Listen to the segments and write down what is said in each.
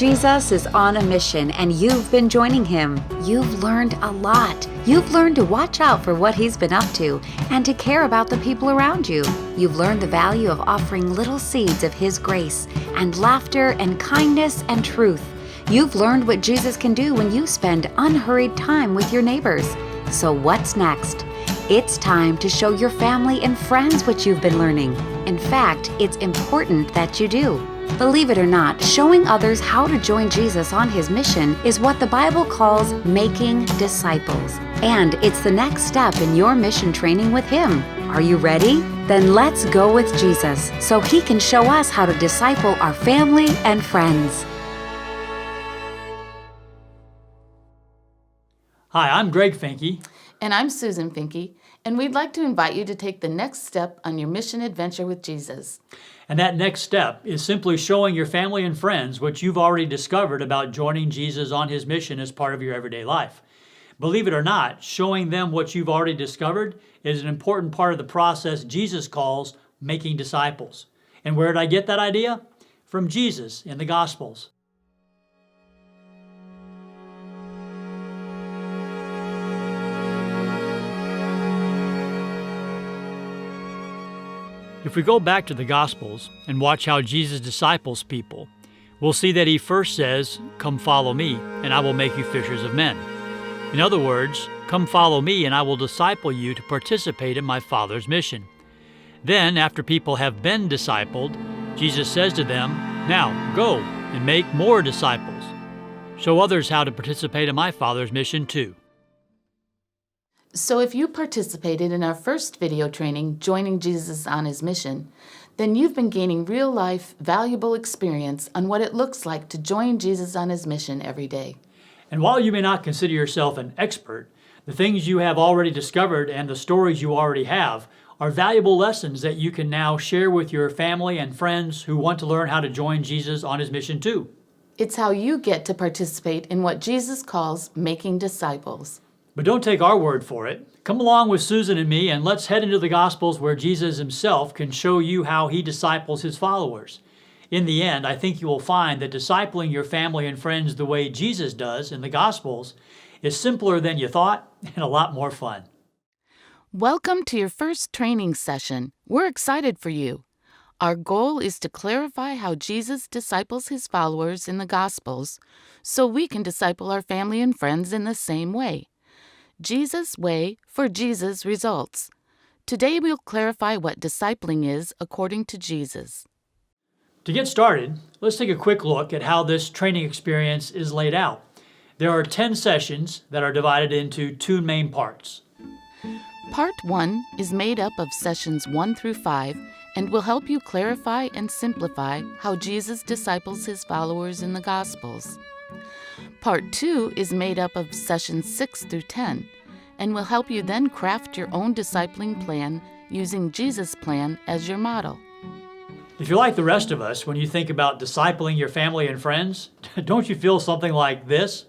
Jesus is on a mission and you've been joining him. You've learned a lot. You've learned to watch out for what he's been up to and to care about the people around you. You've learned the value of offering little seeds of his grace and laughter and kindness and truth. You've learned what Jesus can do when you spend unhurried time with your neighbors. So what's next? It's time to show your family and friends what you've been learning. In fact, it's important that you do. Believe it or not, showing others how to join Jesus on his mission is what the Bible calls making disciples. And it's the next step in your mission training with him. Are you ready? Then let's go with Jesus so he can show us how to disciple our family and friends. Hi, I'm Greg Finke. And I'm Susan Finke, and we'd like to invite you to take the next step on your mission adventure with Jesus. And that next step is simply showing your family and friends what you've already discovered about joining Jesus on his mission as part of your everyday life. Believe it or not, showing them what you've already discovered is an important part of the process Jesus calls making disciples. And where did I get that idea? From Jesus in the Gospels. If we go back to the Gospels and watch how Jesus disciples people, we'll see that he first says, "Come follow me, and I will make you fishers of men." In other words, come follow me and I will disciple you to participate in my Father's mission. Then, after people have been discipled, Jesus says to them, "Now go and make more disciples. Show others how to participate in my Father's mission too." So if you participated in our first video training, Joining Jesus on His Mission, then you've been gaining real-life, valuable experience on what it looks like to join Jesus on His mission every day. And while you may not consider yourself an expert, the things you have already discovered and the stories you already have are valuable lessons that you can now share with your family and friends who want to learn how to join Jesus on his mission too. It's how you get to participate in what Jesus calls making disciples. But don't take our word for it. Come along with Susan and me and let's head into the Gospels where Jesus himself can show you how he disciples his followers. In the end, I think you will find that discipling your family and friends the way Jesus does in the Gospels is simpler than you thought and a lot more fun. Welcome to your first training session. We're excited for you. Our goal is to clarify how Jesus disciples his followers in the Gospels so we can disciple our family and friends in the same way. Jesus' way for Jesus' results. Today we'll clarify what discipling is according to Jesus. To get started, let's take a quick look at how this training experience is laid out. There are 10 sessions that are divided into two main parts. Part 1 is made up of sessions 1 through 5 and will help you clarify and simplify how Jesus disciples his followers in the Gospels. Part 2 is made up of sessions 6 through 10 and will help you then craft your own discipling plan using Jesus' plan as your model. If you're like the rest of us, when you think about discipling your family and friends, don't you feel something like this?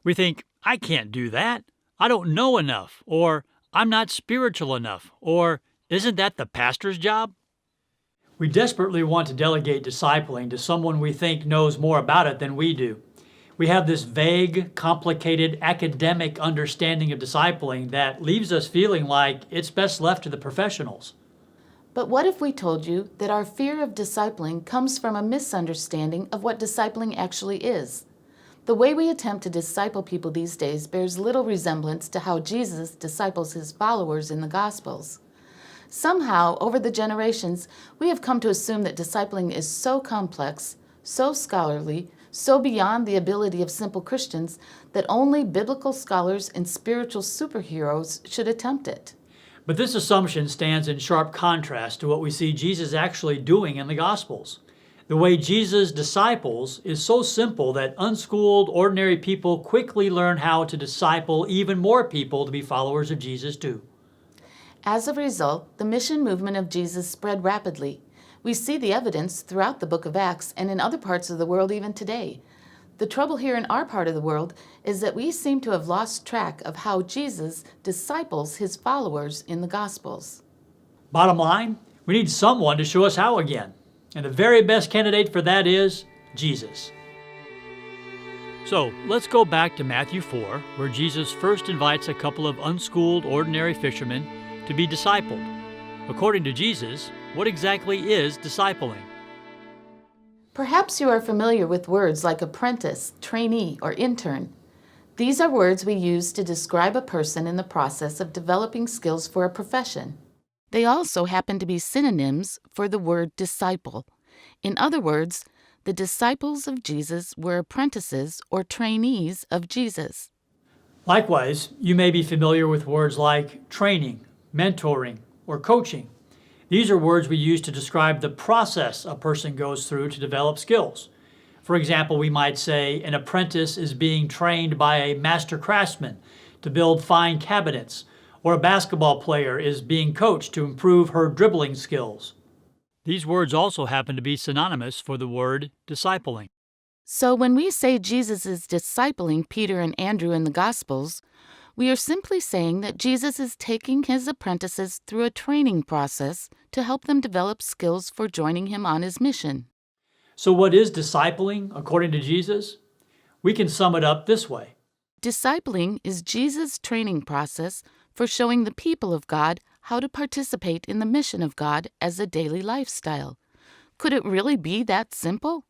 We think, I can't do that. I don't know enough, or I'm not spiritual enough, or isn't that the pastor's job? We desperately want to delegate discipling to someone we think knows more about it than we do. We have this vague, complicated, academic understanding of discipling that leaves us feeling like it's best left to the professionals. But what if we told you that our fear of discipling comes from a misunderstanding of what discipling actually is? The way we attempt to disciple people these days bears little resemblance to how Jesus disciples his followers in the Gospels. Somehow, over the generations, we have come to assume that discipling is so complex, so scholarly, so beyond the ability of simple Christians that only biblical scholars and spiritual superheroes should attempt it. But this assumption stands in sharp contrast to what we see Jesus actually doing in the Gospels. The way Jesus disciples is so simple that unschooled, ordinary people quickly learn how to disciple even more people to be followers of Jesus too. As a result, the mission movement of Jesus spread rapidly. We see the evidence throughout the book of Acts and in other parts of the world even today. The trouble here in our part of the world is that we seem to have lost track of how Jesus disciples his followers in the Gospels. Bottom line, we need someone to show us how again. And the very best candidate for that is Jesus. So let's go back to Matthew 4, where Jesus first invites a couple of unschooled, ordinary fishermen to be discipled. According to Jesus, what exactly is discipling? Perhaps you are familiar with words like apprentice, trainee, or intern. These are words we use to describe a person in the process of developing skills for a profession. They also happen to be synonyms for the word disciple. In other words, the disciples of Jesus were apprentices or trainees of Jesus. Likewise, you may be familiar with words like training, mentoring, or coaching. These are words we use to describe the process a person goes through to develop skills. For example, we might say an apprentice is being trained by a master craftsman to build fine cabinets, or a basketball player is being coached to improve her dribbling skills. These words also happen to be synonymous for the word discipling. So when we say Jesus is discipling Peter and Andrew in the Gospels, we are simply saying that Jesus is taking his apprentices through a training process to help them develop skills for joining him on his mission. So what is discipling according to Jesus? We can sum it up this way. Discipling is Jesus' training process for showing the people of God how to participate in the mission of God as a daily lifestyle. Could it really be that simple?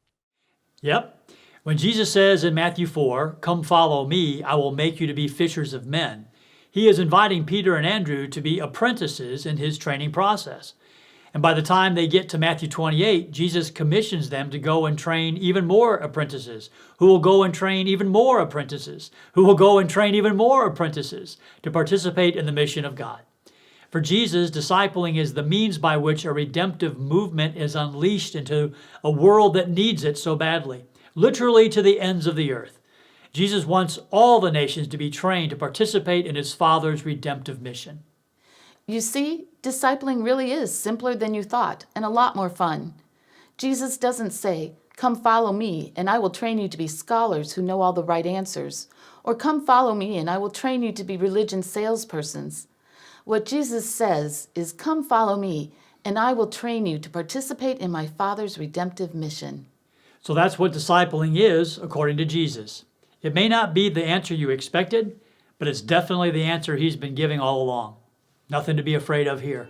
Yep. When Jesus says in Matthew 4, "Come follow me, I will make you to be fishers of men," he is inviting Peter and Andrew to be apprentices in his training process. And by the time they get to Matthew 28, Jesus commissions them to go and train even more apprentices, who will go and train even more apprentices, who will go and train even more apprentices to participate in the mission of God. For Jesus, discipling is the means by which a redemptive movement is unleashed into a world that needs it so badly, literally to the ends of the earth. Jesus wants all the nations to be trained to participate in his Father's redemptive mission. You see, discipling really is simpler than you thought and a lot more fun. Jesus doesn't say, "Come follow me, and I will train you to be scholars who know all the right answers," or "Come follow me, and I will train you to be religion salespersons." What Jesus says is, "Come follow me, and I will train you to participate in my Father's redemptive mission." So that's what discipling is, according to Jesus. It may not be the answer you expected, but it's definitely the answer he's been giving all along. Nothing to be afraid of here.